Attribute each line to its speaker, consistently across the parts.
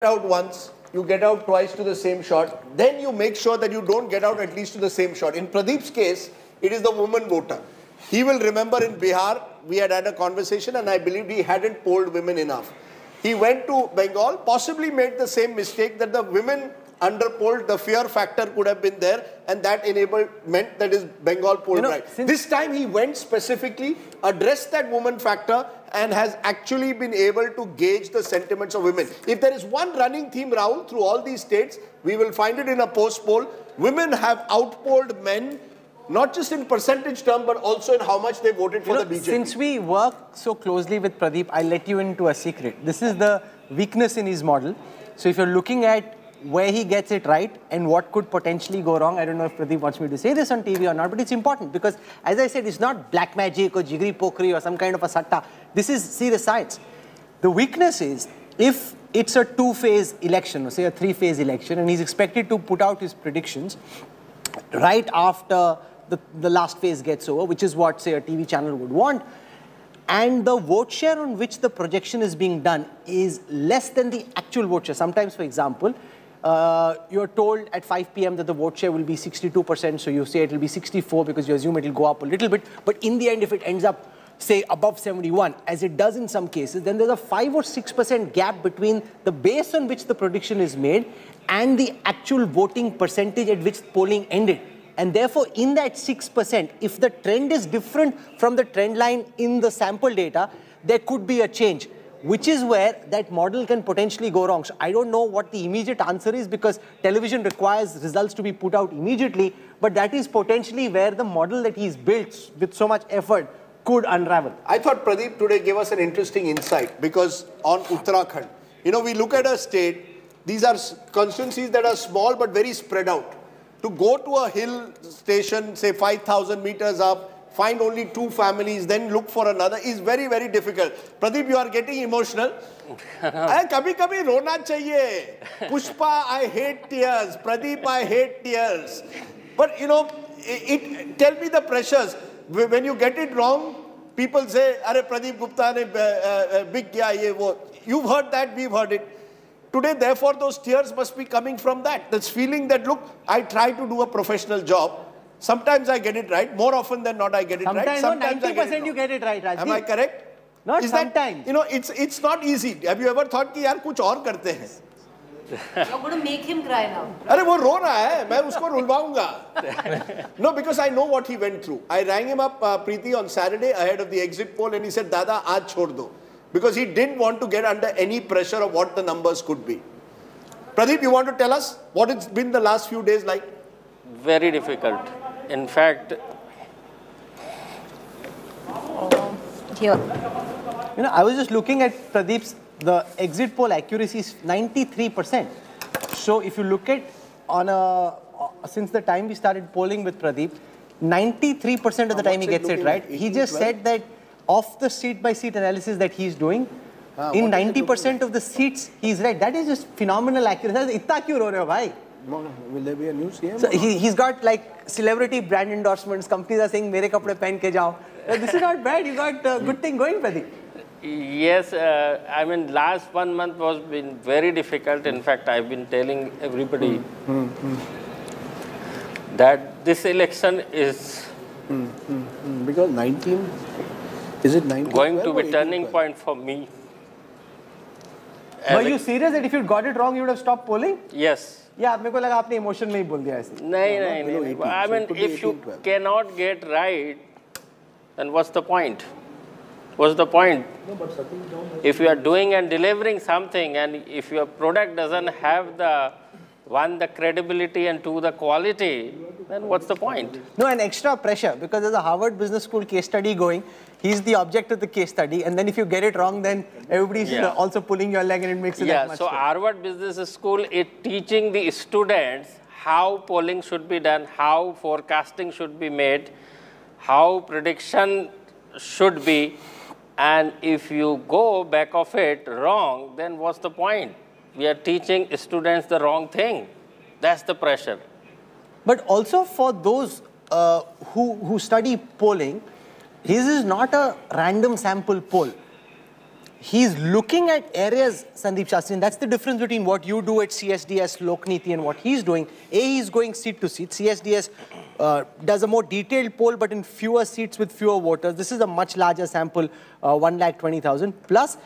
Speaker 1: out once, you get out twice to the same shot, then you make sure that you don't get out at least to the same shot. In Pradeep's case, it is the woman voter. He will remember in Bihar, we had a conversation and I believed he hadn't polled women enough. He went to Bengal, possibly made the same mistake that the women underpolled, the fear factor could have been there, and that meant that his Bengal polled right. This time he went specifically, addressed that woman factor, and has actually been able to gauge the sentiments of women. If there is one running theme, Rahul, through all these states, we will find it in a post-poll. Women have outpolled men, not just in percentage term, but also in how much they voted for the BJP.
Speaker 2: Since we work so closely with Pradeep, I'll let you into a secret. This is the weakness in his model. So if you're looking at where he gets it right and what could potentially go wrong, I don't know if Pradeep wants me to say this on TV or not, but it's important because, as I said, it's not black magic or jigri pokri or some kind of a satta. This is serious science. The weakness is, if it's a two-phase election, or say a three-phase election, and he's expected to put out his predictions right after the last phase gets over, which is what, say, a TV channel would want, and the vote share on which the projection is being done is less than the actual vote share. Sometimes, for example, you're told at 5 p.m. that the vote share will be 62%, so you say it will be 64 because you assume it will go up a little bit. But in the end, if it ends up, say, above 71, as it does in some cases, then there's a 5 or 6% gap between the base on which the prediction is made and the actual voting percentage at which polling ended. And therefore, in that 6%, if the trend is different from the trend line in the sample data, there could be a change, which is where that model can potentially go wrong. So I don't know what the immediate answer is because television requires results to be put out immediately, but that is potentially where the model that he's built with so much effort could unravel.
Speaker 1: I thought Pradeep today gave us an interesting insight because on Uttarakhand, you know, we look at a state, these are constituencies that are small but very spread out. To go to a hill station, say 5,000 meters up, find only 2 families, then look for another is very, very difficult. Pradeep, you are getting emotional. Kabhi kabhi rona chahiye. Pushpa, I hate tears. Pradeep, I hate tears. But, you know, tell me the pressures. When you get it wrong, people say, Arey Pradeep Gupta ne big kiya ye wo. You've heard that, we've heard it. Today, therefore, those tears must be coming from that. This feeling that, look, I try to do a professional job. Sometimes I get it right. More often than not, I get it right.
Speaker 2: Sometimes 90% you get it right, Rajdeep.
Speaker 1: Am I correct?
Speaker 2: Not sometimes.
Speaker 1: You know, it's not easy. Have you ever thought कि यार कुछ और करते हैं?
Speaker 3: You're going to make him cry now.
Speaker 1: अरे वो रो रहा है, मैं उसको रुलवाऊंगा. No, because I know what he went through. I rang him up, Preeti, on Saturday ahead of the exit poll, and he said, "Dada, आज छोड़ दो," because he didn't want to get under any pressure of what the numbers could be. Pradeep, you want to tell us what it's been the last few days like?
Speaker 4: Very difficult. In fact,
Speaker 3: Here.
Speaker 2: You know, I was just looking at Pradeep's, the exit poll accuracy is 93%. So if you look at since the time we started polling with Pradeep, 93% of the time he gets it right. He just said that of the seat-by-seat analysis that he's doing, in 90% of the seats, he's right. That is just phenomenal accuracy. Itna kyun ro rahe ho, bhai?
Speaker 1: Will there be a news here?
Speaker 2: So he's got like celebrity brand endorsements. Companies are saying, "Mere kapde pehen ke jao." This is not bad. You got a good thing going, Pradeep.
Speaker 4: yes, I mean, last 1 month was been very difficult. In fact, I've been telling everybody that this election is
Speaker 1: because 19, is it 19?
Speaker 4: going to be turning point for me.
Speaker 2: Were you serious that if you got it wrong, you would have stopped polling?
Speaker 4: Yes.
Speaker 2: Yeah, मेरे को लगा आपने emotion में ही बोल दिया ऐसे.
Speaker 4: No. I mean, if you cannot get right, then what's the point? What's the point? If you are doing and delivering something, and if your product doesn't have the credibility and two, the quality, then what's the point?
Speaker 2: No, and extra pressure because there's a Harvard Business School case study going. He's the object of the case study, and then if you get it wrong, then everybody's also pulling your leg, and it makes it that much.
Speaker 4: So Harvard Business School is teaching the students how polling should be done, how forecasting should be made, how prediction should be, and if you go back of it wrong, then what's the point? We are teaching students the wrong thing. That's the pressure.
Speaker 2: But also for those who study polling, his is not a random sample poll. he's looking at areas, Sandeep Shastri, and that's the difference between what you do at CSDS, Lokniti, and what he's doing. He's going seat to seat. CSDS does a more detailed poll, but in fewer seats with fewer voters. This is a much larger sample, 1,20,000. Plus,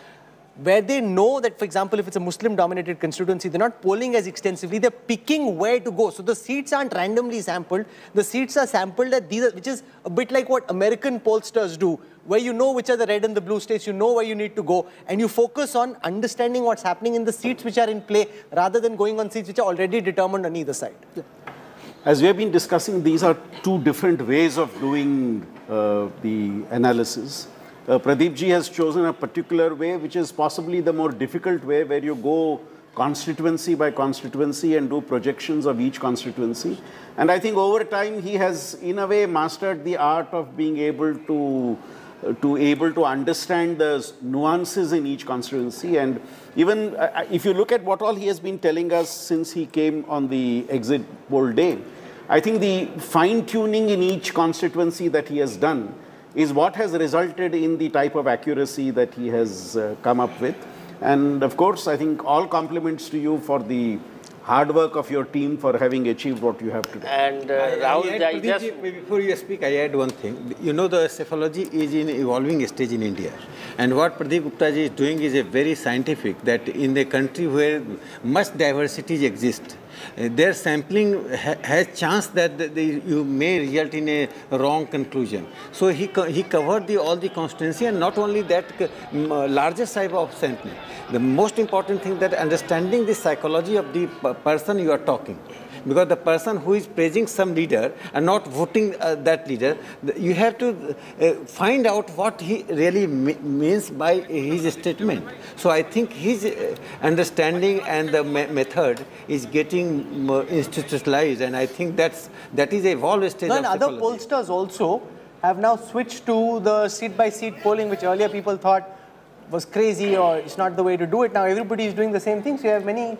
Speaker 2: where they know that, for example, if it's a Muslim-dominated constituency, they're not polling as extensively, they're picking where to go. So the seats aren't randomly sampled. The seats are sampled at these, which is a bit like what American pollsters do, where you know which are the red and the blue states, you know where you need to go, and you focus on understanding what's happening in the seats which are in play, rather than going on seats which are already determined on either side. Yeah.
Speaker 5: As we have been discussing, these are two different ways of doing the analysis. Pradeep ji has chosen a particular way, which is possibly the more difficult way, where you go constituency by constituency and do projections of each constituency. And I think over time, he has, in a way, mastered the art of being able to understand the nuances in each constituency. And even if you look at what all he has been telling us since he came on the exit poll day, I think the fine-tuning in each constituency that he has done is what has resulted in the type of accuracy that he has come up with. And of course, I think all compliments to you for the hard work of your team for having achieved what you have today.
Speaker 4: And Rahul,
Speaker 6: before you speak, I add one thing. You know, the cephalology is in evolving stage in India. And what Pradeep Gupta ji is doing is a very scientific, that in a country where much diversity exists, their sampling has chance that you may result in a wrong conclusion. So he covered all the constituency, and not only that, larger size of sampling. The most important thing that understanding the psychology of the person you are talking. Because the person who is praising some leader and not voting that leader, you have to find out what he really means by his statement. So I think his understanding and the method is getting institutionalized, and I think that is a evolved stage of
Speaker 2: other pollsters also have now switched to the seat-by-seat polling, which earlier people thought was crazy or it's not the way to do it. Now everybody is doing the same thing, so you have many